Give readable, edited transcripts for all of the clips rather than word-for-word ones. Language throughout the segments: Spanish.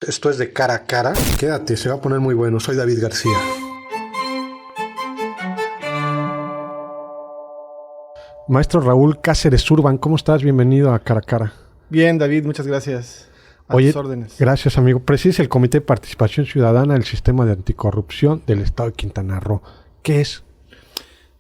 Esto es de cara a cara. Quédate, se va a poner muy bueno. Soy David García. Maestro Raúl Cáceres Urban, ¿cómo estás? Bienvenido a Cara a Cara. Bien, David, muchas gracias. A Oye, tus órdenes. Gracias, amigo. Presides el Comité de Participación Ciudadana del Sistema de Anticorrupción del Estado de Quintana Roo. ¿Qué es?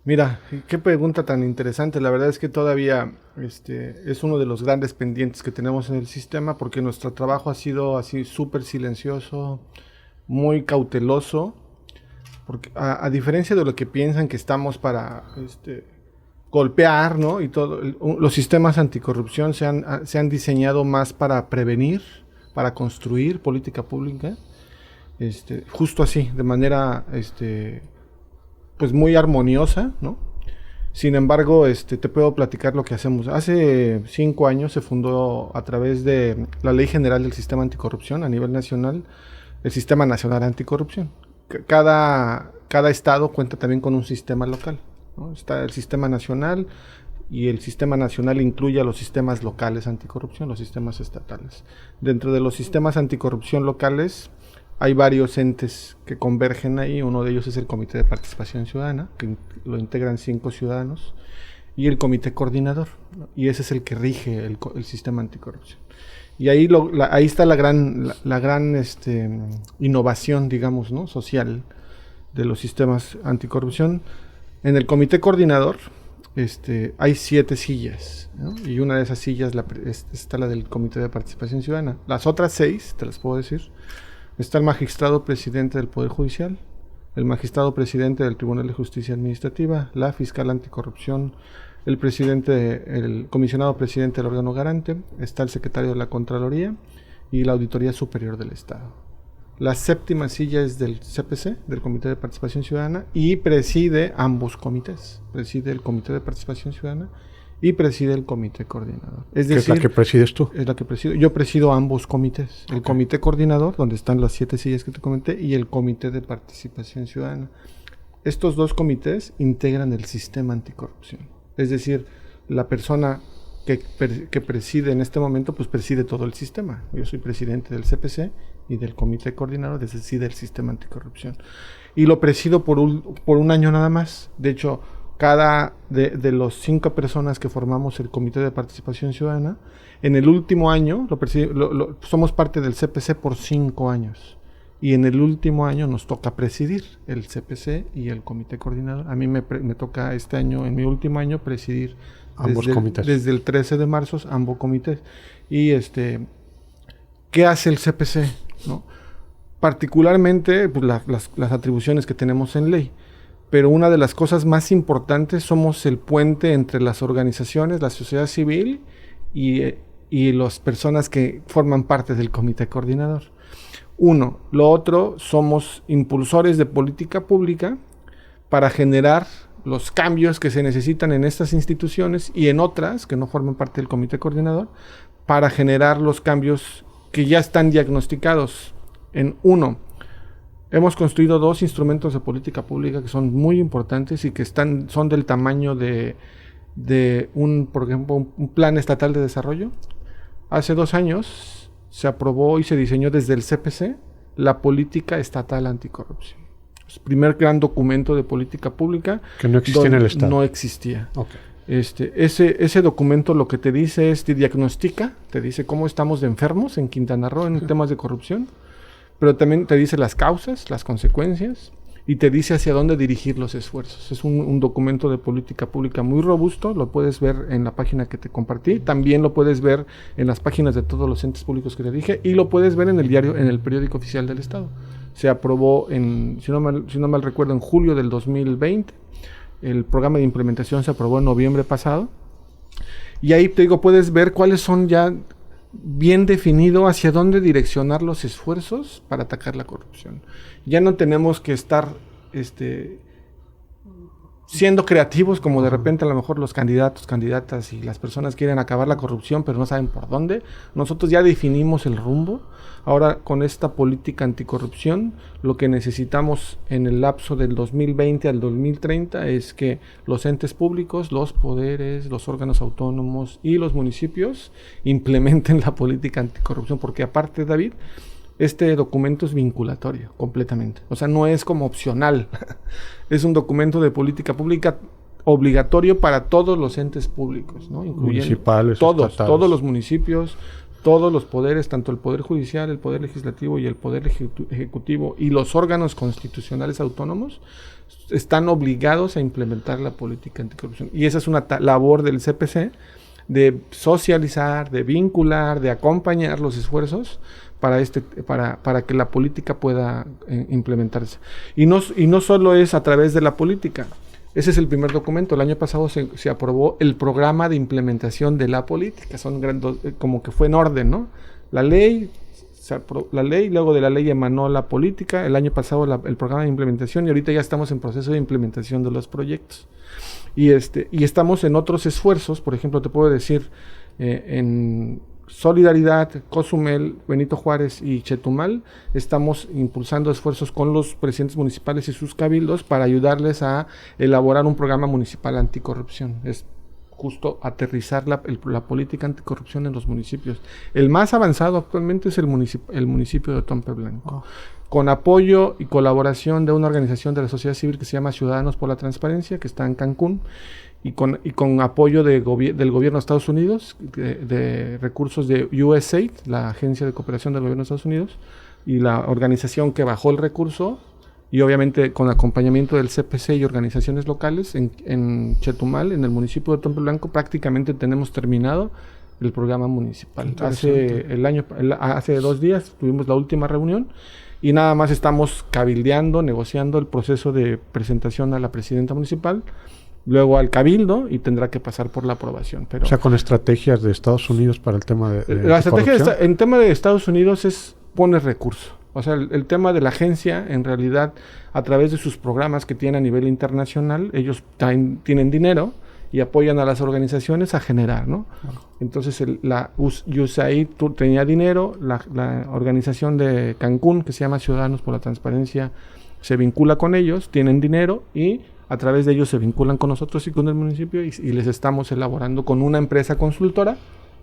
Mira, qué pregunta tan interesante. La verdad es que todavía es uno de los grandes pendientes que tenemos en el sistema, porque nuestro trabajo ha sido así súper silencioso, muy cauteloso, porque a diferencia de lo que piensan que estamos para golpear, ¿no? Y todo, los sistemas anticorrupción se han diseñado más para prevenir, para construir política pública, justo así, de manera pues muy armoniosa, ¿no? Sin embargo, te puedo platicar lo que hacemos. Hace 5 años se fundó, a través de la Ley General del Sistema Anticorrupción a nivel nacional, el Sistema Nacional Anticorrupción. Cada estado cuenta también con un sistema local, ¿no? Está el Sistema Nacional, y el Sistema Nacional incluye a los sistemas locales anticorrupción, los sistemas estatales. Dentro de los sistemas anticorrupción locales hay varios entes que convergen ahí. Uno de ellos es el Comité de Participación Ciudadana, que lo integran 5 ciudadanos, y el Comité Coordinador, ¿no? Y ese es el que rige el sistema anticorrupción. Y ahí, ahí está la gran innovación, digamos, ¿no? social de los sistemas anticorrupción. En el Comité Coordinador hay 7 sillas, ¿no? Y una de esas sillas está la del Comité de Participación Ciudadana. Las otras 6, te las puedo decir. Está el magistrado presidente del Poder Judicial, el magistrado presidente del Tribunal de Justicia Administrativa, la fiscal anticorrupción, el comisionado presidente del órgano garante, está el secretario de la Contraloría y la Auditoría Superior del Estado. La 7ª silla es del CPC, del Comité de Participación Ciudadana, y preside ambos comités. Preside el Comité de Participación Ciudadana y preside el Comité Coordinador. Es decir, ¿qué es la que presides tú? Es la que presido. Yo presido ambos comités. El Comité Coordinador, donde están las 7 sillas que te comenté, y el Comité de Participación Ciudadana. Estos 2 comités integran el sistema anticorrupción. Es decir, la persona que preside en este momento, pues preside todo el sistema. Yo soy presidente del CPC y del Comité Coordinador, es decir, del sistema anticorrupción. Y lo presido por un año nada más. De hecho, cada de los 5 personas que formamos el Comité de Participación Ciudadana, en el último año somos parte del CPC por 5 años. Y en el último año nos toca presidir el CPC y el Comité Coordinador. A mí me toca este año, en mi último año, presidir ambos comités. Desde el 13 de marzo, ambos comités. Y ¿qué hace el CPC? ¿No? Particularmente, pues, las atribuciones que tenemos en ley. Pero una de las cosas más importantes, somos el puente entre las organizaciones, la sociedad civil y las personas que forman parte del Comité Coordinador. Lo otro, somos impulsores de política pública para generar los cambios que se necesitan en estas instituciones y en otras que no forman parte del Comité Coordinador, para generar los cambios que ya están diagnosticados. Hemos construido 2 instrumentos de política pública que son muy importantes y que son del tamaño de por ejemplo, un plan estatal de desarrollo. Hace 2 años se aprobó y se diseñó desde el CPC la política estatal anticorrupción. Es el primer gran documento de política pública que no existía en el Estado. No existía. Okay. Ese documento lo que te dice es, te diagnostica, te dice cómo estamos de enfermos en Quintana Roo en temas de corrupción, pero también te dice las causas, las consecuencias, y te dice hacia dónde dirigir los esfuerzos. Es un documento de política pública muy robusto. Lo puedes ver en la página que te compartí. También lo puedes ver en las páginas de todos los entes públicos que te dije, y lo puedes ver en el periódico oficial del Estado. Se aprobó si no mal recuerdo, en julio del 2020. El programa de implementación se aprobó en noviembre pasado. Y ahí te digo, puedes ver cuáles son ya bien definido hacia dónde direccionar los esfuerzos para atacar la corrupción. Ya no tenemos que estar siendo creativos, como de repente a lo mejor los candidatos, candidatas y las personas quieren acabar la corrupción, pero no saben por dónde. Nosotros ya definimos el rumbo. Ahora, con esta política anticorrupción, lo que necesitamos en el lapso del 2020 al 2030 es que los entes públicos, los poderes, los órganos autónomos y los municipios implementen la política anticorrupción, porque aparte, David, este documento es vinculatorio completamente. O sea, no es como opcional. Es un documento de política pública obligatorio para todos los entes públicos, ¿no? Incluyendo municipales, todos los municipios, todos los poderes, tanto el Poder Judicial, el Poder Legislativo y el Poder Ejecutivo y los órganos constitucionales autónomos están obligados a implementar la política anticorrupción. Y esa es una labor del CPC, de socializar, de vincular, de acompañar los esfuerzos para que la política pueda implementarse. Y no solo es a través de la política. Ese es el primer documento. El año pasado se aprobó el programa de implementación de la política. Como que fue en orden, ¿no? La ley, luego de la ley emanó la política. El año pasado el programa de implementación y ahorita ya estamos en proceso de implementación de los proyectos. Y estamos en otros esfuerzos. Por ejemplo, te puedo decir, en Solidaridad, Cozumel, Benito Juárez y Chetumal, estamos impulsando esfuerzos con los presidentes municipales y sus cabildos para ayudarles a elaborar un programa municipal anticorrupción. Es justo aterrizar la política anticorrupción en los municipios. El más avanzado actualmente es el municipio de Otompe Blanco. Con apoyo y colaboración de una organización de la sociedad civil que se llama Ciudadanos por la Transparencia, que está en Cancún, y con apoyo del gobierno de Estados Unidos, de recursos de USAID, la agencia de cooperación del gobierno de Estados Unidos, y la organización que bajó el recurso, y obviamente con acompañamiento del CPC y organizaciones locales, en Chetumal, en el municipio de Otompe Blanco, prácticamente tenemos terminado el programa municipal. Hace 2 días tuvimos la última reunión, y nada más estamos cabildeando, negociando el proceso de presentación a la presidenta municipal, luego al cabildo y tendrá que pasar por la aprobación. Pero, o sea, con estrategias de Estados Unidos para el tema de la estrategia en tema de Estados Unidos es poner recursos. O sea, el tema de la agencia, en realidad, a través de sus programas que tiene a nivel internacional, ellos tienen dinero y apoyan a las organizaciones a generar, ¿no? Entonces, la USAID tenía dinero, la organización de Cancún, que se llama Ciudadanos por la Transparencia, se vincula con ellos, tienen dinero y a través de ellos se vinculan con nosotros y con el municipio y les estamos elaborando con una empresa consultora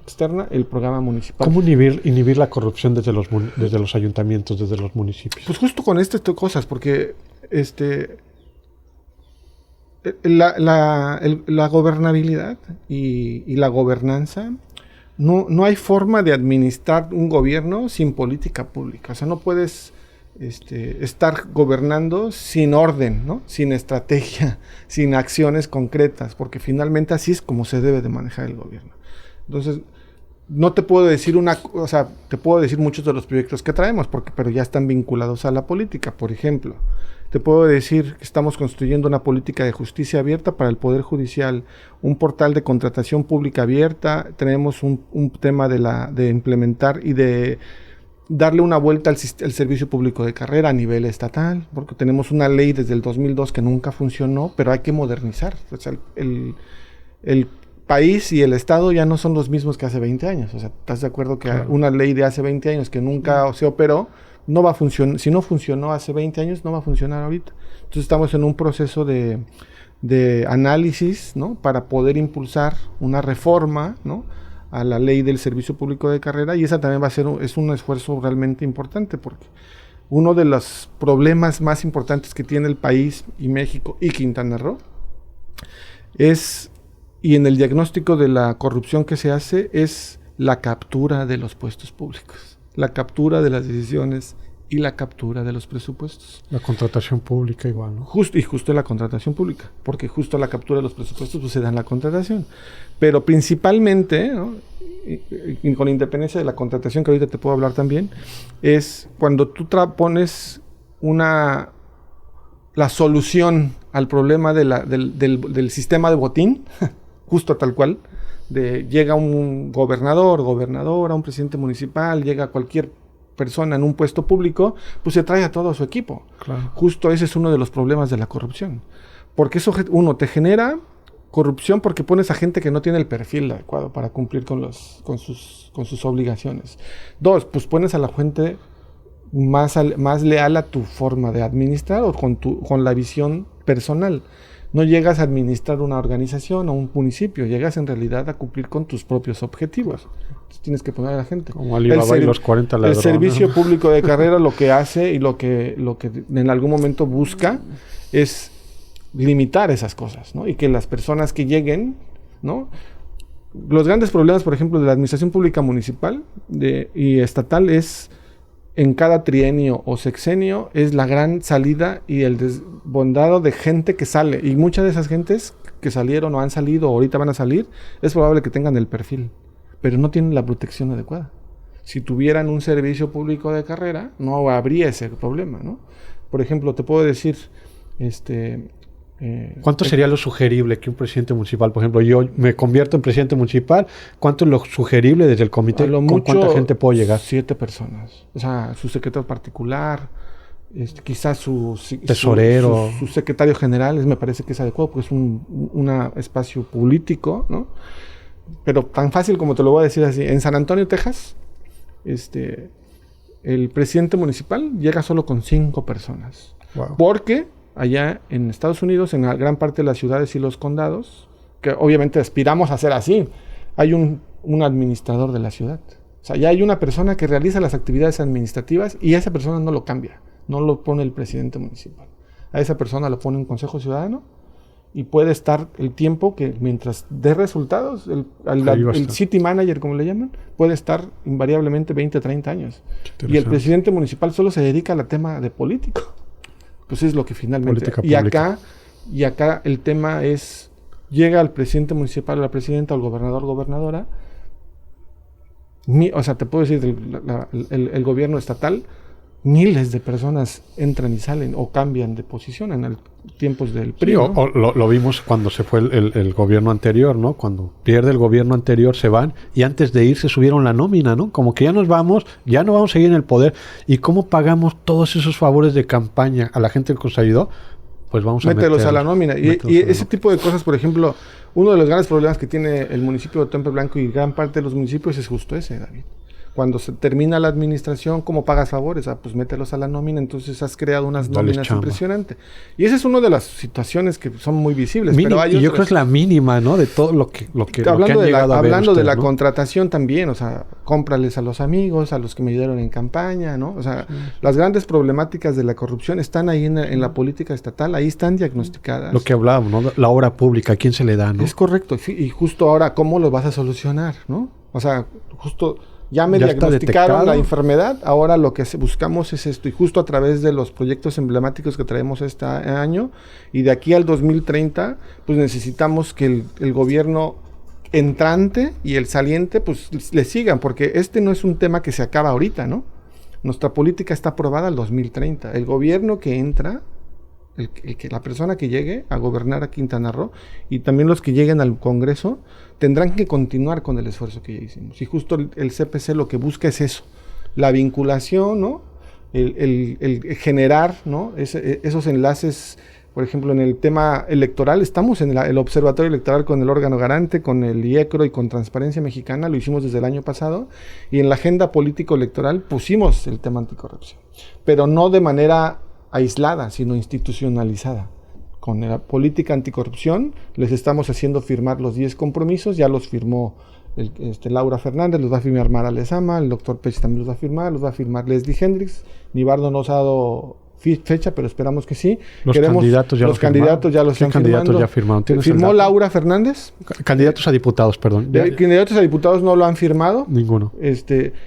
externa el programa municipal. ¿Cómo inhibir la corrupción desde los ayuntamientos, desde los municipios? Pues justo con estas cosas, porque la gobernabilidad y la gobernanza, no hay forma de administrar un gobierno sin política pública. O sea, no puedes estar gobernando sin orden, ¿no? Sin estrategia, sin acciones concretas, porque finalmente así es como se debe de manejar el gobierno. Entonces, no te puedo decir te puedo decir muchos de los proyectos que traemos, pero ya están vinculados a la política. Por ejemplo, te puedo decir que estamos construyendo una política de justicia abierta para el Poder Judicial, un portal de contratación pública abierta, tenemos un tema de implementar y de darle una vuelta al servicio público de carrera a nivel estatal, porque tenemos una ley desde el 2002 que nunca funcionó, pero hay que modernizar. O sea, el país y el Estado ya no son los mismos que hace 20 años. O sea, ¿estás de acuerdo que una ley de hace 20 años que nunca se operó, no va a funcionar? Si no funcionó hace 20 años, no va a funcionar ahorita. Entonces estamos en un proceso de análisis, ¿no? Para poder impulsar una reforma, ¿no? A la ley del servicio público de carrera, y esa también es un esfuerzo realmente importante, porque uno de los problemas más importantes que tiene el país y México y Quintana Roo y en el diagnóstico de la corrupción que se hace, es la captura de los puestos públicos, la captura de las decisiones y la captura de los presupuestos. La contratación pública igual, ¿no? Justo la contratación pública, porque justo la captura de los presupuestos pues se da en la contratación. Pero principalmente, ¿no? Y con independencia de la contratación, que ahorita te puedo hablar también, es cuando tú pones la solución al problema del sistema de botín, justo tal cual, llega un gobernadora, un presidente municipal, llega cualquier persona en un puesto público, pues se trae a todo su equipo. Claro. Justo ese es uno de los problemas de la corrupción. Porque eso, te genera corrupción porque pones a gente que no tiene el perfil adecuado para cumplir con sus obligaciones. 2, pues pones a la gente más leal a tu forma de administrar o con la visión personal. No llegas a administrar una organización o un municipio, llegas en realidad a cumplir con tus propios objetivos. tienes que poner a la gente. Como Alibaba y los 40 ladrones. El servicio público de carrera lo que hace y lo que en algún momento busca es limitar esas cosas, ¿no? Y que las personas que lleguen, ¿no? Los grandes problemas, por ejemplo, de la administración pública municipal y estatal es en cada trienio o sexenio es la gran salida y el desbondado de gente que sale. Y muchas de esas gentes que salieron o han salido o ahorita van a salir, es probable que tengan el perfil, pero no tienen la protección adecuada. Si tuvieran un servicio público de carrera, no habría ese problema, ¿no? Por ejemplo, te puedo decir, ¿cuánto sería lo sugerible que un presidente municipal, por ejemplo, yo me convierto en presidente municipal, cuánto es lo sugerible desde el comité? ¿Con cuánta gente puedo llegar? 7 personas. O sea, su secretario particular, quizás su tesorero, su secretario general, me parece que es adecuado, porque es un espacio político, ¿no? Pero tan fácil como te lo voy a decir así. En San Antonio, Texas, el presidente municipal llega solo con 5 personas. Wow. Porque allá en Estados Unidos, en la gran parte de las ciudades y los condados, que obviamente aspiramos a ser así, hay un administrador de la ciudad. O sea, ya hay una persona que realiza las actividades administrativas y esa persona no lo cambia, no lo pone el presidente municipal. A esa persona lo pone un consejo ciudadano y puede estar el tiempo que mientras dé resultados, el city manager, como le llaman, puede estar invariablemente 20, 30 años. Y el presidente municipal solo se dedica al tema de político. Pues es lo que finalmente... Y acá el tema es, llega al presidente municipal, a la presidenta, al gobernador, gobernadora, o sea, te puedo decir, el gobierno estatal, miles de personas entran y salen o cambian de posición en tiempos del PRI. Sí, ¿no? Lo vimos cuando se fue el gobierno anterior, ¿no? Cuando pierde el gobierno anterior se van y antes de irse subieron la nómina, ¿no? Como que ya nos vamos, ya no vamos a seguir en el poder. ¿Y cómo pagamos todos esos favores de campaña a la gente que nos ayudó? Pues vamos a mételos a la nómina. Y ese tipo de cosas, por ejemplo, uno de los grandes problemas que tiene el municipio de Tempe Blanco y gran parte de los municipios es justo ese, David. Cuando se termina la administración, ¿cómo pagas favores? Pues mételos a la nómina, entonces has creado unas nóminas impresionantes. Y esa es una de las situaciones que son muy visibles. Pero hay y yo creo que es la mínima, ¿no? De todo lo que hablando de la contratación también, o sea, cómprales a los amigos, a los que me ayudaron en campaña, ¿no? O sea, las grandes problemáticas de la corrupción están ahí en la política estatal, ahí están diagnosticadas. Lo que hablábamos, ¿no? La obra pública, ¿a quién se le da, no? Es correcto. Y justo ahora, ¿cómo lo vas a solucionar, no? O sea, justo... Ya me diagnosticaron la enfermedad, ahora lo que buscamos es esto, y justo a través de los proyectos emblemáticos que traemos este año, y de aquí al 2030, pues necesitamos que el gobierno entrante y el saliente, pues le sigan, porque este no es un tema que se acaba ahorita, ¿no? Nuestra política está aprobada al 2030. El gobierno que entra, la persona que llegue a gobernar a Quintana Roo, y también los que lleguen al Congreso, tendrán que continuar con el esfuerzo que ya hicimos. Y justo el CPC lo que busca es eso, la vinculación, ¿no? El generar, ¿no? Esos enlaces, por ejemplo, en el tema electoral, estamos en el Observatorio Electoral con el órgano garante, con el IECRO y con Transparencia Mexicana, lo hicimos desde el año pasado, y en la agenda político-electoral pusimos el tema anticorrupción, pero no de manera aislada, sino institucionalizada. Con la política anticorrupción les estamos haciendo firmar los 10 compromisos, ya los firmó Laura Fernández, los va a firmar Mara Lezama, el doctor Pech también los va a firmar Leslie Hendricks. Nibardo nos ha dado fecha, pero esperamos que sí. Los candidatos ya los están firmando. Ya firmaron? ¿Firmó Laura Fernández? Candidatos a diputados, perdón. Candidatos a diputados no lo han firmado. Ninguno.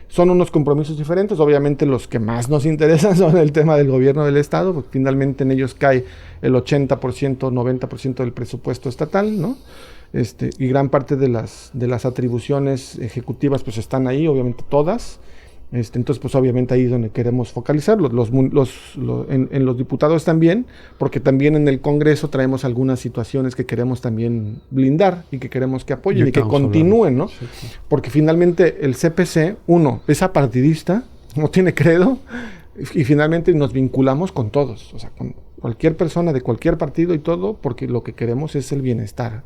Son unos compromisos diferentes. Obviamente los que más nos interesan son el tema del gobierno del estado, porque finalmente en ellos cae el 80%, 90% del presupuesto estatal, ¿no? Y gran parte de las atribuciones ejecutivas pues están ahí, obviamente todas. Entonces, pues obviamente ahí es donde queremos focalizarlo. En los diputados también, porque también en el Congreso traemos algunas situaciones que queremos también blindar y que queremos que apoyen y que continúen, ¿no? Sí. Porque finalmente el CPC, es apartidista, no tiene credo, y finalmente nos vinculamos con todos, o sea, con cualquier persona de cualquier partido y todo, porque lo que queremos es el bienestar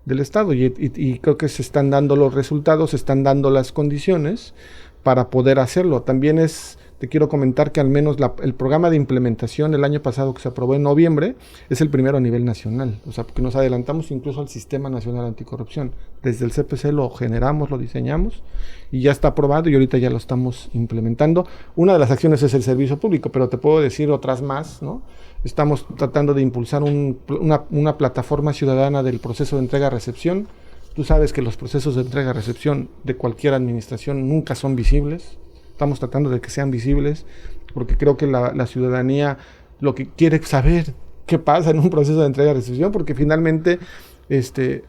del Estado. Y creo que se están dando los resultados, se están dando las condiciones para poder hacerlo. También es te quiero comentar que al menos el programa de implementación el año pasado que se aprobó en noviembre es el primero a nivel nacional. O sea, porque nos adelantamos incluso al Sistema Nacional Anticorrupción. Desde el CPC lo generamos, lo diseñamos y ya está aprobado y ahorita ya lo estamos implementando. Una de las acciones es el servicio público, pero te puedo decir otras más, ¿no? Estamos tratando de impulsar una plataforma ciudadana del proceso de entrega-recepción. Tú sabes que los procesos de entrega-recepción de cualquier administración nunca son visibles. Estamos tratando de que sean visibles porque creo que la ciudadanía lo que quiere saber qué pasa en un proceso de entrega-recepción, porque finalmente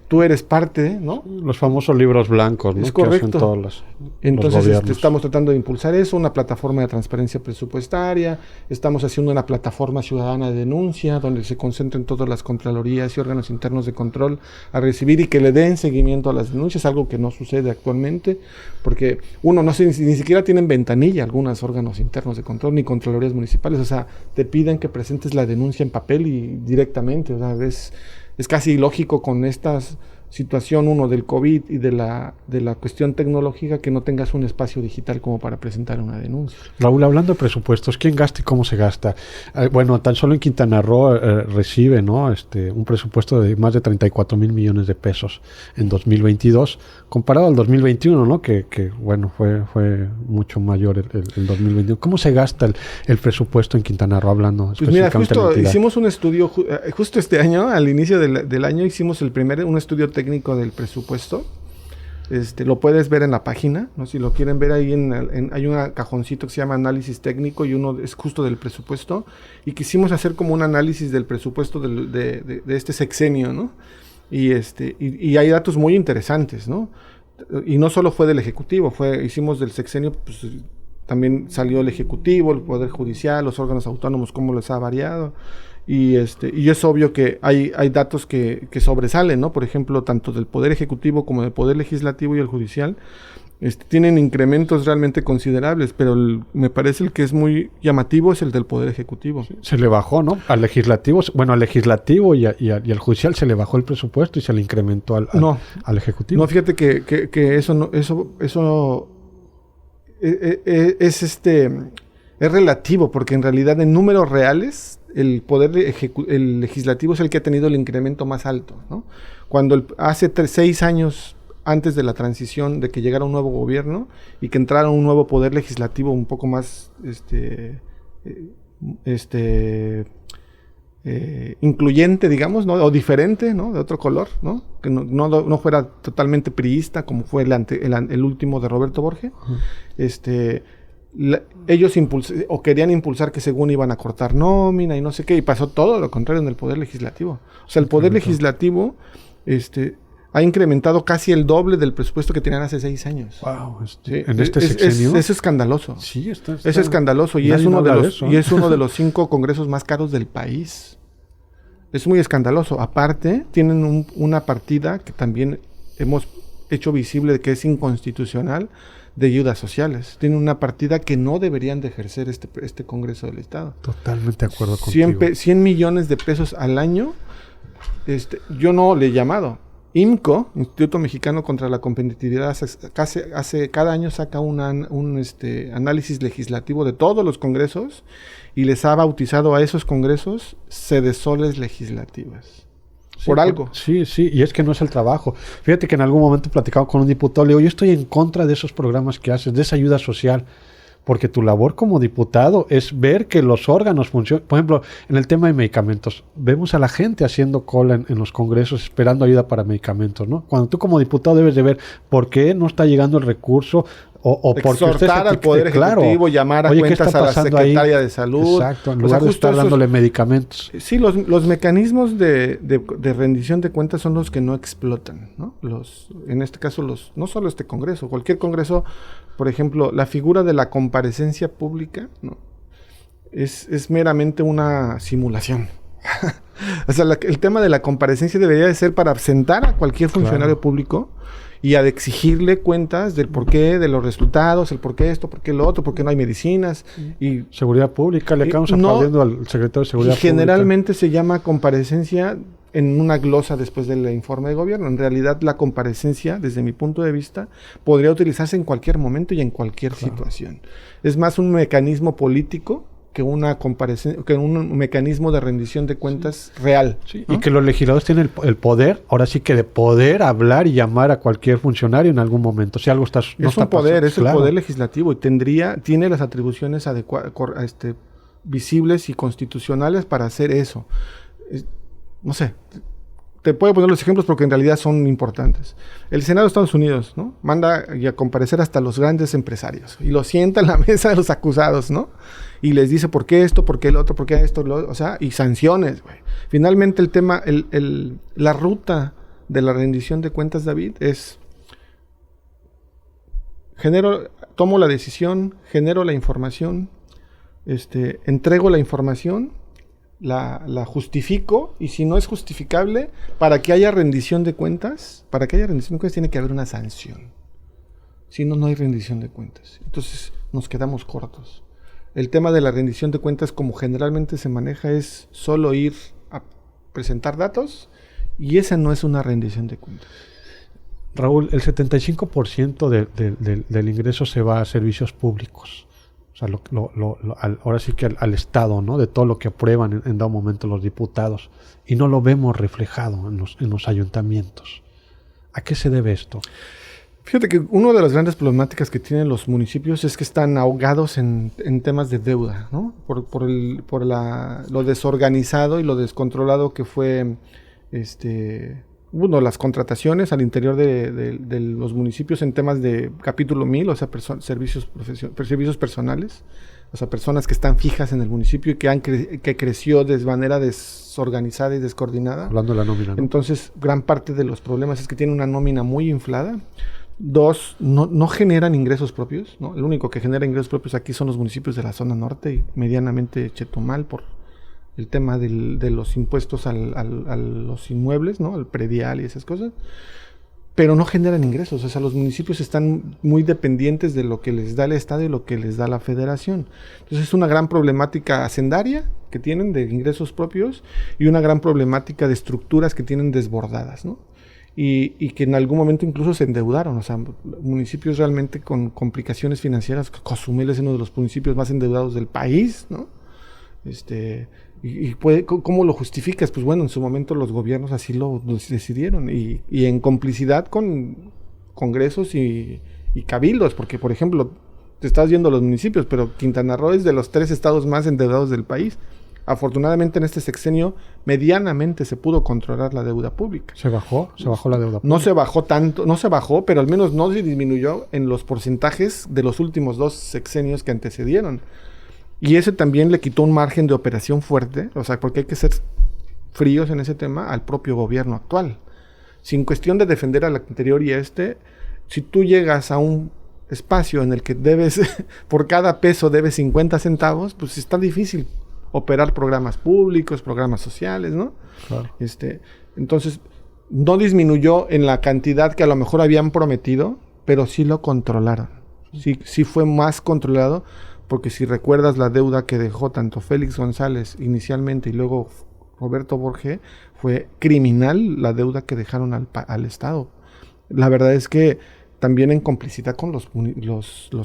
tú eres parte, ¿no? Los famosos libros blancos, ¿no? Es correcto. Que hacen todos Entonces estamos tratando de impulsar eso, una plataforma de transparencia presupuestaria, estamos haciendo una plataforma ciudadana de denuncia donde se concentren todas las contralorías y órganos internos de control a recibir y que le den seguimiento a las denuncias, algo que no sucede actualmente, porque ni siquiera tienen ventanilla algunos órganos internos de control ni contralorías municipales, o sea, te piden que presentes la denuncia en papel y directamente, o sea, es casi ilógico con esta situación, del COVID y de la cuestión tecnológica, que no tengas un espacio digital como para presentar una denuncia. Raúl, hablando de presupuestos, ¿quién gasta y cómo se gasta? Bueno, tan solo en Quintana Roo recibe, ¿no? Un presupuesto de más de 34,000 millones de pesos en 2022, comparado al 2021, ¿no? Que bueno, fue mucho mayor el 2021. ¿Cómo se gasta el presupuesto en Quintana Roo, hablando específicamente de la entidad? Hicimos un estudio, justo este año, al inicio del año, hicimos un estudio técnico del presupuesto. Lo puedes ver en la página, ¿no? Si lo quieren ver ahí hay un cajoncito que se llama análisis técnico y uno es justo del presupuesto, y quisimos hacer como un análisis del presupuesto de este sexenio, ¿no? Y hay datos muy interesantes, ¿no? Y no solo fue del Ejecutivo, hicimos del sexenio, pues también salió el Ejecutivo, el Poder Judicial, los órganos autónomos, cómo les ha variado. Y es obvio que hay datos que sobresalen, ¿no? Por ejemplo, tanto del Poder Ejecutivo como del Poder Legislativo y el Judicial tienen incrementos realmente considerables, pero me parece el que es muy llamativo es el del Poder Ejecutivo. Sí, se le bajó, ¿no? Al Legislativo y al Judicial se le bajó el presupuesto y se le incrementó al Ejecutivo. No, fíjate que eso es relativo, porque en realidad en números reales el legislativo es el que ha tenido el incremento más alto, ¿no? Cuando hace 6 años antes de la transición, de que llegara un nuevo gobierno y que entrara un nuevo poder legislativo un poco más incluyente, digamos, ¿no? O diferente, ¿no? De otro color, ¿no? Que no fuera totalmente priista como fue el último de Roberto Borges. Uh-huh. Ellos querían impulsar que según iban a cortar nómina y no sé qué, y pasó todo lo contrario en el Poder Legislativo. O sea, el Poder Legislativo ha incrementado casi el doble del presupuesto que tenían hace 6 años. Wow, ¿sí? En este sexenio. Es escandaloso. Sí, es escandaloso y es uno de los 5 congresos más caros del país. Es muy escandaloso. Aparte, tienen una partida que también hemos hecho visible, que es inconstitucional, de ayudas sociales. Tienen una partida que no deberían de ejercer este Congreso del Estado. Totalmente de acuerdo contigo. 100 millones de pesos al año. Yo no le he llamado. IMCO, Instituto Mexicano contra la Competitividad, cada año saca un análisis legislativo de todos los congresos y les ha bautizado a esos congresos sedesoles legislativas. Sí, por algo. Sí, y es que no es el trabajo. Fíjate que en algún momento platicaba con un diputado, le digo, yo estoy en contra de esos programas que haces, de esa ayuda social, porque tu labor como diputado es ver que los órganos funcionan. Por ejemplo, en el tema de medicamentos, vemos a la gente haciendo cola en los congresos esperando ayuda para medicamentos, ¿no? Cuando tú como diputado debes de ver por qué no está llegando el recurso, o porque exhortar al Poder Ejecutivo, llamar a cuentas a la Secretaría de Salud. Exacto, en lugar de estar dándole medicamentos. Sí, los mecanismos de rendición de cuentas son los que no explotan, ¿no? En este caso, no solo este Congreso, cualquier Congreso, por ejemplo, la figura de la comparecencia pública, ¿no? Es meramente una simulación. O sea, el tema de la comparecencia debería de ser para sentar a cualquier funcionario público y a exigirle cuentas del porqué, de los resultados, el porqué esto, porqué lo otro, porqué no hay medicinas. Y seguridad pública, le acabamos aplaudiendo al secretario de Seguridad Pública. Generalmente se llama comparecencia en una glosa después del informe de gobierno. En realidad, la comparecencia, desde mi punto de vista, podría utilizarse en cualquier momento y en cualquier situación. Es más un mecanismo político que una comparecencia, que un mecanismo de rendición de cuentas real. Sí, ¿no? Y que los legisladores tienen el poder, ahora sí que de poder hablar y llamar a cualquier funcionario en algún momento. Si algo está no es está un poder, pasando, es el poder legislativo y tiene las atribuciones visibles y constitucionales para hacer eso. No sé, te puedo poner los ejemplos porque en realidad son importantes. El Senado de Estados Unidos, ¿no? Manda a comparecer hasta los grandes empresarios y los sienta en la mesa de los acusados, ¿no? Y les dice por qué esto, por qué el otro, por qué esto, o sea, y sanciones, güey. Finalmente el tema, la ruta de la rendición de cuentas, David, es tomo la decisión, genero la información, entrego la información, la justifico, y si no es justificable, para que haya rendición de cuentas, tiene que haber una sanción. Si no, no hay rendición de cuentas. Entonces nos quedamos cortos. El tema de la rendición de cuentas, como generalmente se maneja, es solo ir a presentar datos, y esa no es una rendición de cuentas. Raúl, el 75% del ingreso se va a servicios públicos. O sea, ahora sí que al Estado, ¿no? De todo lo que aprueban en dado momento los diputados. Y no lo vemos reflejado en los ayuntamientos. ¿A qué se debe esto? Fíjate que una de las grandes problemáticas que tienen los municipios es que están ahogados en temas de deuda, ¿no? Por lo desorganizado y lo descontrolado que fue las contrataciones al interior de los municipios en temas de capítulo 1000, o sea, servicios personales, o sea, personas que están fijas en el municipio y que creció de manera desorganizada y descoordinada. Hablando de la nómina, ¿no? Entonces, gran parte de los problemas es que tiene una nómina muy inflada. Dos, no generan ingresos propios, ¿no? El único que genera ingresos propios aquí son los municipios de la zona norte y medianamente Chetumal por el tema de los impuestos a los inmuebles, ¿no? Al predial y esas cosas, pero no generan ingresos. O sea, los municipios están muy dependientes de lo que les da el Estado y lo que les da la Federación. Entonces es una gran problemática hacendaria que tienen de ingresos propios y una gran problemática de estructuras que tienen desbordadas, ¿no? Y que en algún momento incluso se endeudaron. O sea, municipios realmente con complicaciones financieras. Cozumel es uno de los municipios más endeudados del país, ¿no? ¿Cómo lo justificas? Pues bueno, en su momento los gobiernos así lo decidieron y en complicidad con congresos y cabildos, porque por ejemplo, te estás viendo los municipios, pero Quintana Roo es de los 3 estados más endeudados del país. Afortunadamente en este sexenio medianamente se pudo controlar la deuda pública. ¿Se bajó la deuda pública? No se bajó tanto, pero al menos no se disminuyó en los porcentajes de los últimos 2 sexenios que antecedieron. Y ese también le quitó un margen de operación fuerte, o sea, porque hay que ser fríos en ese tema al propio gobierno actual. Sin cuestión de defender al anterior y si tú llegas a un espacio en el que debes, por cada peso debes 50 centavos, pues está difícil operar programas públicos, programas sociales, ¿no? Claro. Entonces, no disminuyó en la cantidad que a lo mejor habían prometido, pero sí lo controlaron. Sí fue más controlado. Porque si recuerdas la deuda que dejó tanto Félix González inicialmente y luego Roberto Borge, fue criminal la deuda que dejaron al Estado. La verdad es que también en complicidad con los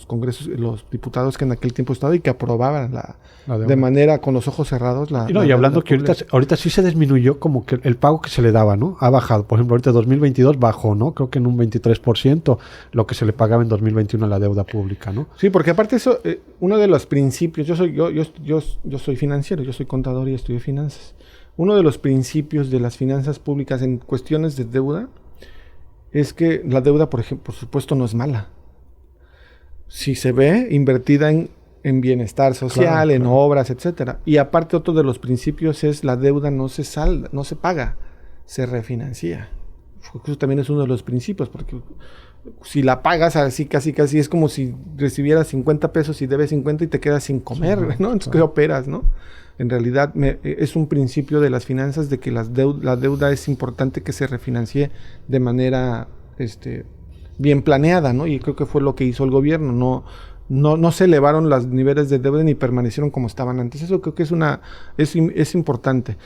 congresos, los diputados que en aquel tiempo estaban y que aprobaban de manera con los ojos cerrados y hablando que ahorita sí se disminuyó como que el pago que se le daba, ¿no? Ha bajado. Por ejemplo, ahorita 2022 bajó, ¿no? Creo que en un 23% lo que se le pagaba en 2021 a la deuda pública, ¿no? Sí, porque aparte eso, uno de los principios, yo soy financiero, yo soy contador y estudio finanzas. Uno de los principios de las finanzas públicas en cuestiones de deuda es que la deuda, por supuesto, no es mala. Si se ve invertida en bienestar social, claro. En obras, etcétera. Y aparte, otro de los principios es la deuda no se paga, se refinancia. Eso también es uno de los principios, porque si la pagas así, casi es como si recibieras 50 pesos y debes 50 y te quedas sin comer, sí, ¿no? Entonces, ¿qué operas, no? En realidad es un principio de las finanzas de que la deuda es importante que se refinancie de manera bien planeada, ¿no? Y creo que fue lo que hizo el gobierno. no se elevaron los niveles de deuda ni permanecieron como estaban antes. Eso creo que es importante,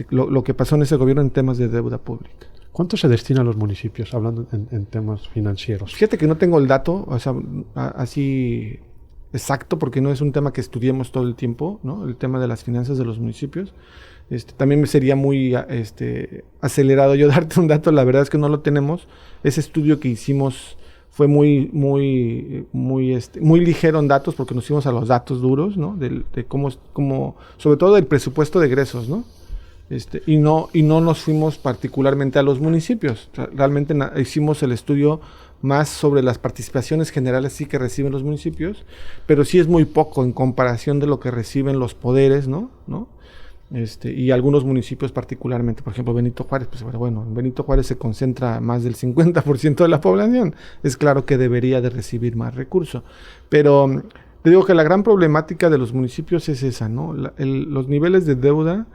lo que pasó en ese gobierno en temas de deuda pública. ¿Cuánto se destina a los municipios, hablando en temas financieros? Fíjate que no tengo el dato, o sea, así exacto, porque no es un tema que estudiemos todo el tiempo, ¿no? El tema de las finanzas de los municipios. También me sería muy acelerado yo darte un dato, la verdad es que no lo tenemos. Ese estudio que hicimos fue muy ligero en datos, porque nos fuimos a los datos duros, ¿no? De cómo, sobre todo del presupuesto de egresos, ¿no? Y no nos fuimos particularmente a los municipios. O sea, realmente hicimos el estudio más sobre las participaciones generales sí que reciben los municipios, pero sí es muy poco en comparación de lo que reciben los poderes, ¿no? Y algunos municipios particularmente, por ejemplo Benito Juárez, pues bueno, en Benito Juárez se concentra más del 50% de la población, es claro que debería de recibir más recursos, pero te digo que la gran problemática de los municipios es esa, ¿no? Los niveles de deuda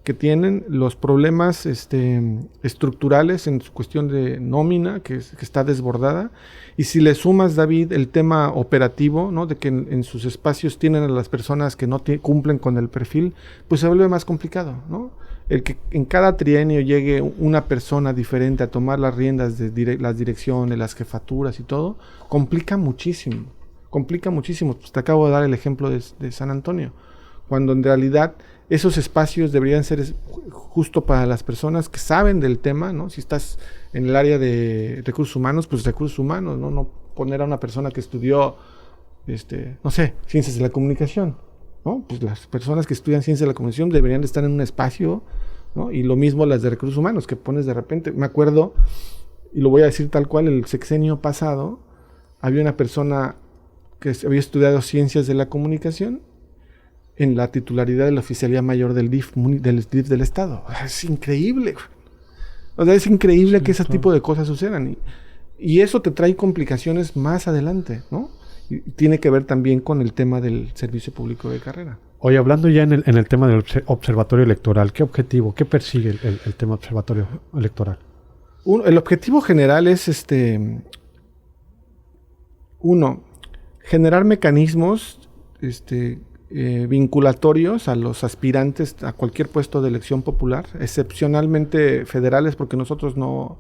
que tienen, los problemas estructurales en su cuestión de nómina, que está desbordada, y si le sumas, David, el tema operativo, ¿no? De que en sus espacios tienen a las personas que no cumplen con el perfil, pues se vuelve más complicado, ¿no? El que en cada trienio llegue una persona diferente a tomar las riendas de las direcciones, las jefaturas y todo, complica muchísimo. Pues te acabo de dar el ejemplo de San Antonio, cuando en realidad esos espacios deberían ser justo para las personas que saben del tema, ¿no? Si estás en el área de recursos humanos, pues recursos humanos, ¿no? No poner a una persona que estudió, no sé, ciencias de la comunicación, ¿no? Pues las personas que estudian ciencias de la comunicación deberían de estar en un espacio, ¿no? Y lo mismo las de recursos humanos, que pones de repente. Me acuerdo, y lo voy a decir tal cual, el sexenio pasado, había una persona que había estudiado ciencias de la comunicación en la titularidad de la Oficialía Mayor del DIF del Estado. Es increíble. O sea, es increíble que ese tipo de cosas sucedan. Y eso te trae complicaciones más adelante, ¿no? Y tiene que ver también con el tema del servicio público de carrera. Oye, hablando ya en el tema del observatorio electoral, ¿qué objetivo, qué persigue el tema observatorio electoral? El objetivo general es, generar mecanismos, vinculatorios a los aspirantes a cualquier puesto de elección popular, excepcionalmente federales, porque nosotros no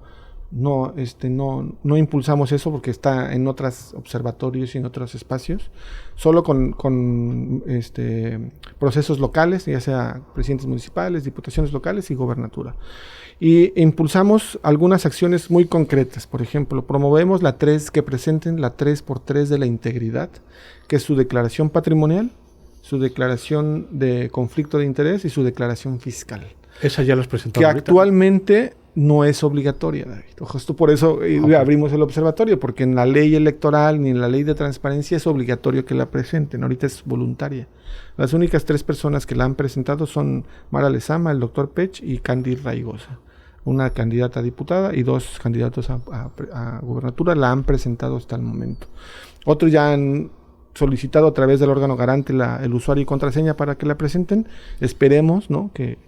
impulsamos eso porque está en otros observatorios y en otros espacios, solo con procesos locales, ya sea presidentes municipales, diputaciones locales y gobernatura. Y impulsamos algunas acciones muy concretas. Por ejemplo, promovemos que presenten la 3x3 de la integridad, que es su declaración patrimonial, su declaración de conflicto de interés y su declaración fiscal. Esa ya los presentó. Que actualmente no es obligatoria, David. Justo por eso abrimos el observatorio, porque en la ley electoral ni en la ley de transparencia es obligatorio que la presenten. Ahorita es voluntaria. Las únicas 3 personas que la han presentado son Mara Lezama, el doctor Pech y Candy Raigosa. Una candidata a diputada y 2 candidatos a gubernatura la han presentado hasta el momento. Otros ya han solicitado a través del órgano garante el usuario y contraseña para que la presenten. Esperemos, ¿no?, que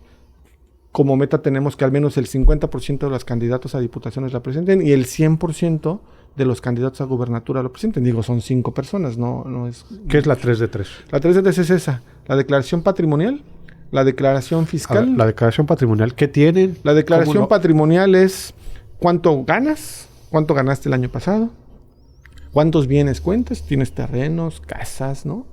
como meta tenemos que al menos el 50% de los candidatos a diputaciones la presenten y el 100% de los candidatos a gubernatura lo presenten. Digo, son 5 personas, no es... ¿Qué es la 3 de 3? La 3 de 3 es esa, la declaración patrimonial, la declaración fiscal. La declaración patrimonial, ¿qué tienen? La declaración patrimonial es cuánto ganas, cuánto ganaste el año pasado, cuántos bienes cuentas, tienes terrenos, casas, ¿no?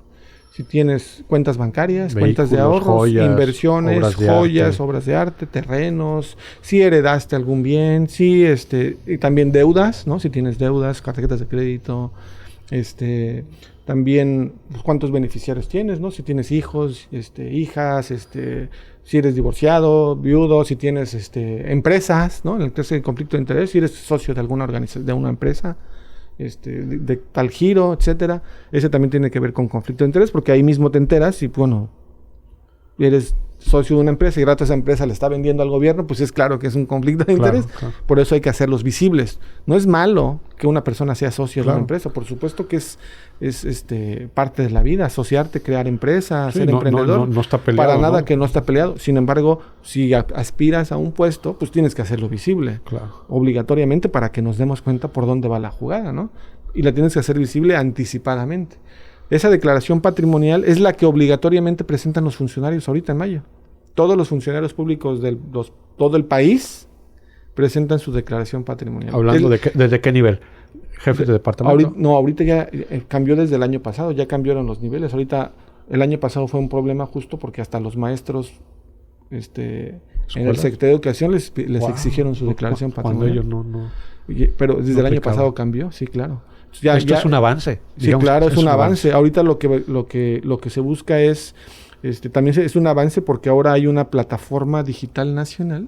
Si tienes cuentas bancarias, vehículos, cuentas de ahorros, joyas, inversiones, obras de arte, terrenos, si heredaste algún bien, si y también deudas, ¿no? Si tienes deudas, tarjetas de crédito, también pues, cuántos beneficiarios tienes, ¿no? Si tienes hijos, hijas, si eres divorciado, viudo, si tienes empresas, ¿no? En el caso de conflicto de interés, si eres socio de alguna organización, de una empresa, de tal giro, etcétera. Ese también tiene que ver con conflicto de interés, porque ahí mismo te enteras y, bueno, eres socio de una empresa y rato esa empresa le está vendiendo al gobierno, pues es claro que es un conflicto de interés. Claro. Por eso hay que hacerlos visibles. No es malo que una persona sea socio de una empresa, por supuesto que es parte de la vida, asociarte, crear empresas, ser emprendedor. No está peleado. Para nada, que no está peleado. Sin embargo, si aspiras a un puesto, pues tienes que hacerlo visible. Claro. Obligatoriamente, para que nos demos cuenta por dónde va la jugada, ¿no? y la tienes que hacer visible anticipadamente. Esa declaración patrimonial es la que obligatoriamente presentan los funcionarios ahorita en mayo. Todos los funcionarios públicos de todo el país presentan su declaración patrimonial. Hablando ¿desde qué nivel? ¿Jefes de departamento? Ahorita ya cambió desde el año pasado, ya cambiaron los niveles. Ahorita, el año pasado fue un problema justo porque hasta los maestros en el Secretaría de Educación les exigieron su declaración patrimonial. Cuando ellos no. Pero desde el año pasado cambió, sí, claro. Esto es un avance. Sí, claro, es un avance. Ahorita lo que se busca es, también es un avance porque ahora hay una plataforma digital nacional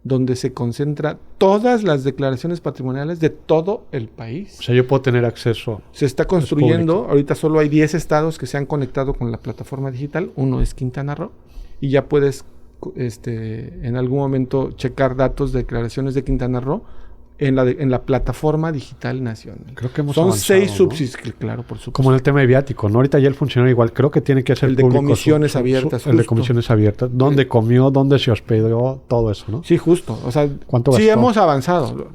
donde se concentra todas las declaraciones patrimoniales de todo el país. O sea, yo puedo tener acceso. Se está construyendo, ahorita solo hay 10 estados que se han conectado con la plataforma digital, uno es Quintana Roo, y ya puedes en algún momento checar datos de declaraciones de Quintana Roo en la plataforma digital nacional. Creo que hemos Son avanzado, 6 subsidios, claro, por supuesto. Como en el tema viático, ¿no? Ahorita ya el funcionario igual, creo que tiene que hacer el de público comisiones abiertas. El de comisiones abiertas. ¿Dónde comió? ¿Dónde se hospedó? Todo eso, ¿no? Sí, justo. O sea, ¿cuánto sí gastó? hemos avanzado.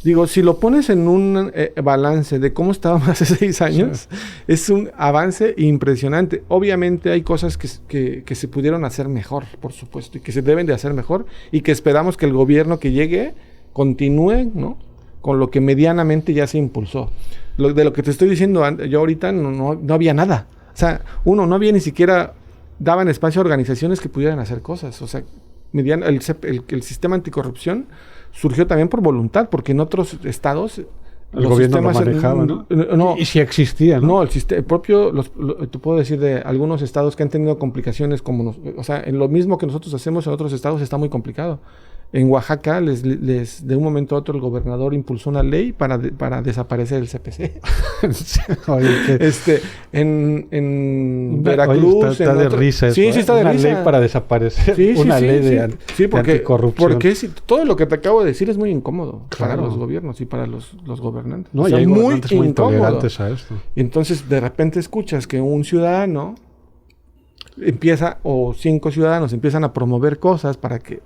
Digo, si lo pones en un balance de cómo estábamos hace 6 años, sí, es un avance impresionante. Obviamente hay cosas que se pudieron hacer mejor, por supuesto, y que se deben de hacer mejor, y que esperamos que el gobierno que llegue continúe, ¿no?, con lo que medianamente ya se impulsó. De lo que te estoy diciendo, yo ahorita no había nada. O sea, no había ni siquiera, daban espacio a organizaciones que pudieran hacer cosas. O sea, el sistema anticorrupción surgió también por voluntad, porque en otros estados el gobierno lo manejaba, ¿no? Y si existía, ¿no? No, el propio, te puedo decir de algunos estados que han tenido complicaciones como o sea, en lo mismo que nosotros hacemos en otros estados está muy complicado. En Oaxaca, de un momento a otro, el gobernador impulsó una ley para desaparecer el CPC. Oye, en Veracruz... Oye, está de risa eso, sí, está de una risa. Ley para desaparecer una ley de anticorrupción. Porque todo lo que te acabo de decir es muy incómodo, claro, para los gobiernos y para los gobernantes. No, y hay gobernantes muy intolerantes a esto. Y entonces, de repente escuchas que un ciudadano o 5 ciudadanos empiezan a promover cosas para que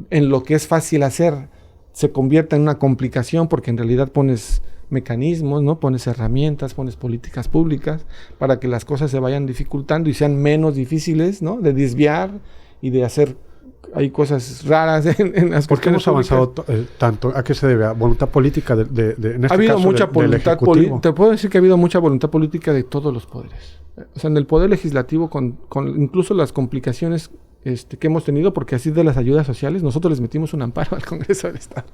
en lo que es fácil hacer se convierta en una complicación, porque en realidad pones mecanismos, ¿no? Pones herramientas, pones políticas públicas para que las cosas se vayan dificultando y sean menos difíciles, ¿no?, de desviar y de hacer. Hay cosas raras en las. ¿Por qué hemos avanzado tanto? ¿A qué se debe? ¿A voluntad política en este ha habido caso mucha voluntad política? Te puedo decir que ha habido mucha voluntad política de todos los poderes. O sea, en el poder legislativo, con incluso las complicaciones que hemos tenido, porque así de las ayudas sociales, nosotros les metimos un amparo al Congreso del Estado.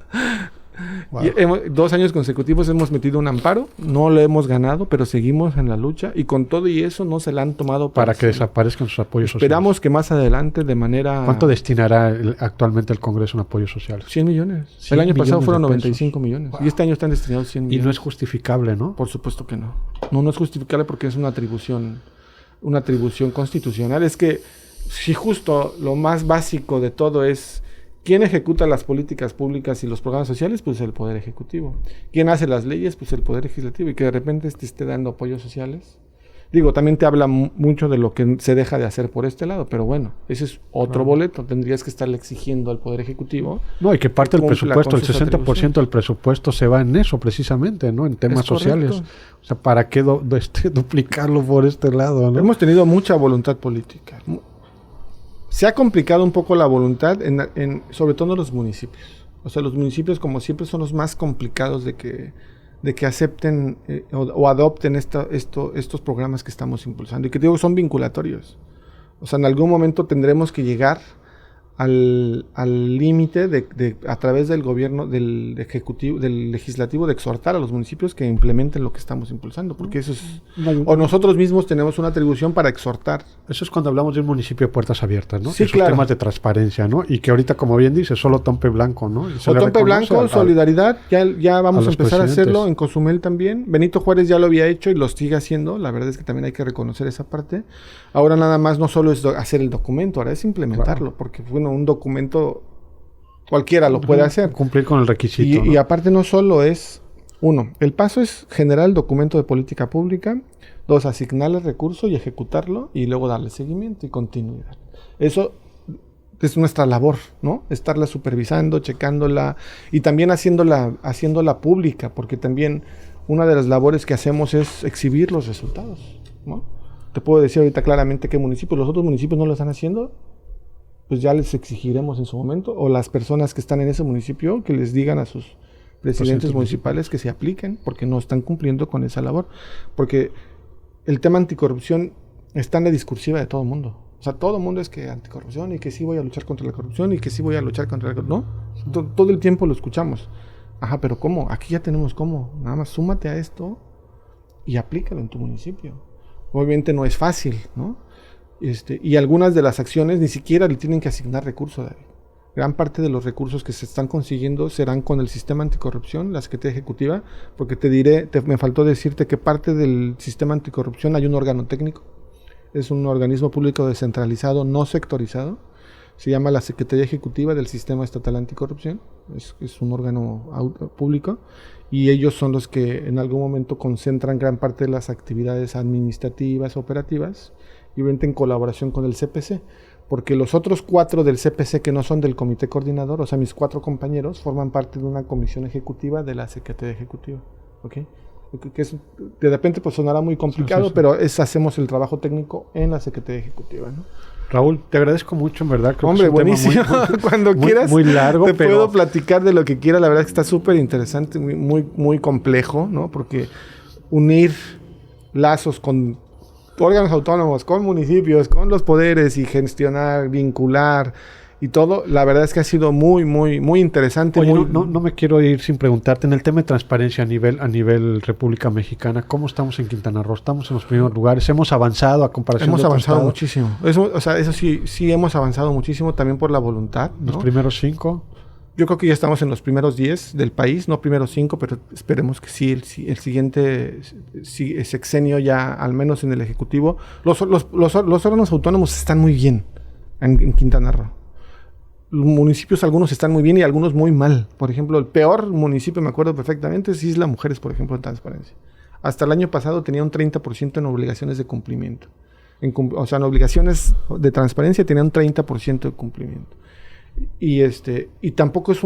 Wow. 2 años consecutivos hemos metido un amparo, no lo hemos ganado, pero seguimos en la lucha, y con todo y eso no se la han tomado para que desaparezcan sus apoyos sociales. Esperamos que más adelante, de manera... ¿Cuánto destinará actualmente el Congreso en apoyos sociales? 100 millones. El año pasado fueron 95 millones. Wow. Y este año están destinados 100 millones. Y no es justificable, ¿no? Por supuesto que no. No es justificable porque es una atribución constitucional. Es que si justo lo más básico de todo es ¿quién ejecuta las políticas públicas y los programas sociales? Pues el Poder Ejecutivo. ¿Quién hace las leyes? Pues el Poder Legislativo. Y que de repente te esté dando apoyos sociales. Digo, también te habla mucho de lo que se deja de hacer por este lado, pero bueno, ese es otro boleto. Tendrías que estarle exigiendo al Poder Ejecutivo. No, y que parte del presupuesto, el 60% del presupuesto se va en eso precisamente, ¿no? En temas sociales. O sea, ¿para qué duplicarlo por este lado, no? Hemos tenido mucha voluntad política. Se ha complicado un poco la voluntad, sobre todo en los municipios. O sea, los municipios, como siempre, son los más complicados de que acepten o adopten estos programas que estamos impulsando. Y que digo, son vinculatorios. O sea, en algún momento tendremos que llegar al límite a través del gobierno, del ejecutivo, del legislativo, de exhortar a los municipios que implementen lo que estamos impulsando, porque eso es... O nosotros mismos tenemos una atribución para exhortar. Eso es cuando hablamos de un municipio de puertas abiertas, ¿no? Sí, esos claro. temas de transparencia, ¿no? Y que ahorita, como bien dice, solo Tompe Blanco, ¿no? O Tompe Blanco, Solidaridad, ya vamos a empezar a hacerlo en Cozumel también. Benito Juárez ya lo había hecho y lo sigue haciendo. La verdad es que también hay que reconocer esa parte. Ahora nada más no solo es hacer el documento, ahora es implementarlo, porque bueno, un documento cualquiera lo puede hacer. Cumplir con el requisito. Y aparte no solo es, 1, el paso es generar el documento de política pública. 2, asignarle recurso y ejecutarlo, y luego darle seguimiento y continuidad. Eso es nuestra labor, ¿no? Estarla supervisando, checándola y también haciéndola pública, porque también una de las labores que hacemos es exhibir los resultados, ¿no? Te puedo decir ahorita claramente qué municipios, los otros municipios no lo están haciendo, pues ya les exigiremos en su momento, o las personas que están en ese municipio, que les digan a sus presidentes municipales que se apliquen, porque no están cumpliendo con esa labor. Porque el tema anticorrupción está en la discursiva de todo el mundo. O sea, todo el mundo es que anticorrupción y que sí voy a luchar contra la corrupción y que sí voy a luchar contra la corrupción. No, todo el tiempo lo escuchamos. Ajá, pero ¿cómo? Aquí ya tenemos cómo. Nada más súmate a esto y aplícalo en tu municipio. Obviamente no es fácil, ¿no? Y algunas de las acciones ni siquiera le tienen que asignar recursos, David. Gran parte de los recursos que se están consiguiendo serán con el sistema anticorrupción, la Secretaría Ejecutiva, porque me faltó decirte que parte del sistema anticorrupción hay un órgano técnico. Es un organismo público descentralizado, no sectorizado. Se llama la Secretaría Ejecutiva del Sistema Estatal Anticorrupción. Es un órgano público y ellos son los que en algún momento concentran gran parte de las actividades administrativas, operativas, y obviamente en colaboración con el CPC. Porque los otros 4 del CPC que no son del comité coordinador, o sea, mis 4 compañeros, forman parte de una comisión ejecutiva de la Secretaría Ejecutiva. ¿Ok? Que de repente pues sonará muy complicado, sí. Pero hacemos el trabajo técnico en la Secretaría Ejecutiva, ¿no? Raúl, te agradezco mucho, en verdad. Creo Hombre, que es buenísimo. Cuando quieras, muy largo, te puedo platicar de lo que quiera. La verdad es que está súper interesante, muy complejo, ¿no? Porque unir lazos con órganos autónomos, con municipios, con los poderes y gestionar, vincular y todo, la verdad es que ha sido muy interesante. Oye, no me quiero ir sin preguntarte, en el tema de transparencia a nivel República Mexicana, ¿cómo estamos en Quintana Roo? ¿Estamos en los primeros lugares? ¿Hemos avanzado a comparación de otros estados? Hemos avanzado muchísimo. Eso sí hemos avanzado muchísimo también por la voluntad, ¿no? ¿Los primeros 5? Yo creo que ya estamos en los primeros 10 del país, no primeros 5, pero esperemos que sí, el siguiente sexenio ya, al menos en el Ejecutivo. Los órganos autónomos están muy bien en Quintana Roo. Los municipios, algunos están muy bien y algunos muy mal. Por ejemplo, el peor municipio, me acuerdo perfectamente, es Isla Mujeres, por ejemplo, en transparencia. Hasta el año pasado tenía un 30% en obligaciones de cumplimiento. O sea, en obligaciones de transparencia tenía un 30% de cumplimiento. Y tampoco es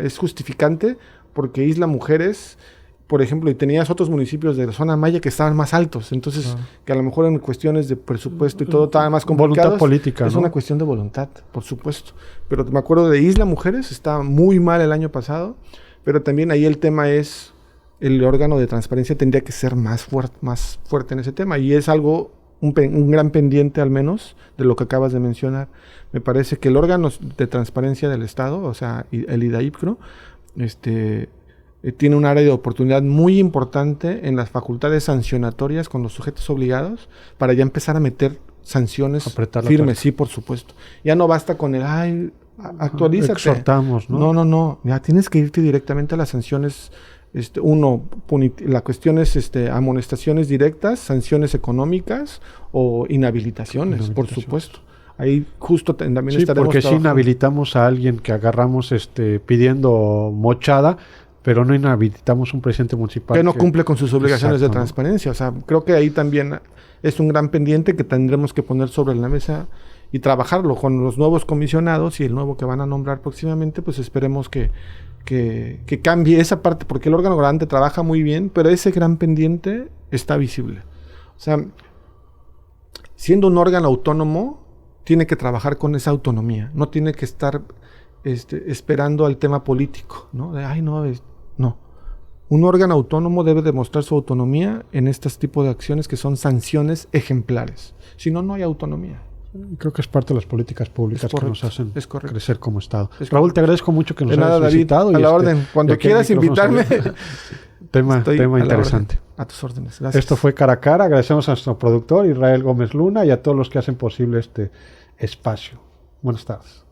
es justificante, porque Isla Mujeres, por ejemplo, y tenías otros municipios de la zona maya que estaban más altos, entonces que a lo mejor en cuestiones de presupuesto y todo estaba más complicado. Voluntad política, es ¿no? Una cuestión de voluntad, por supuesto. Pero me acuerdo de Isla Mujeres, estaba muy mal el año pasado, pero también ahí el tema es, el órgano de transparencia tendría que ser más fuerte en ese tema, y es algo, un gran pendiente al menos, de lo que acabas de mencionar. Me parece que el órgano de transparencia del Estado, o sea, el IDAIPCRO, tiene un área de oportunidad muy importante en las facultades sancionatorias con los sujetos obligados para ya empezar a meter sanciones firmes, sí, por supuesto. Ya no basta con actualízate. Exhortamos, ¿no? No, ya tienes que irte directamente a las sanciones. La cuestión es amonestaciones directas, sanciones económicas o inhabilitaciones, por supuesto. Ahí justo también estaremos porque si inhabilitamos a alguien que agarramos pidiendo mochada, pero no inhabilitamos un presidente municipal que no cumple con sus obligaciones de transparencia. O sea, creo que ahí también es un gran pendiente que tendremos que poner sobre la mesa y trabajarlo con los nuevos comisionados y el nuevo que van a nombrar próximamente. Pues esperemos que cambie esa parte, porque el órgano garante trabaja muy bien, pero ese gran pendiente está visible. O sea, siendo un órgano autónomo, tiene que trabajar con esa autonomía, no tiene que estar esperando al tema político, ¿no? No. Un órgano autónomo debe demostrar su autonomía en este tipo de acciones que son sanciones ejemplares. Si no, no hay autonomía. Creo que es parte de las políticas públicas que nos hacen crecer como Estado. Raúl, te agradezco mucho que nos hayas visitado. A la orden. Cuando quieras invitarme. tema interesante. A tus órdenes. Gracias. Esto fue Cara a Cara. Agradecemos a nuestro productor Israel Gómez Luna y a todos los que hacen posible este espacio. Buenas tardes.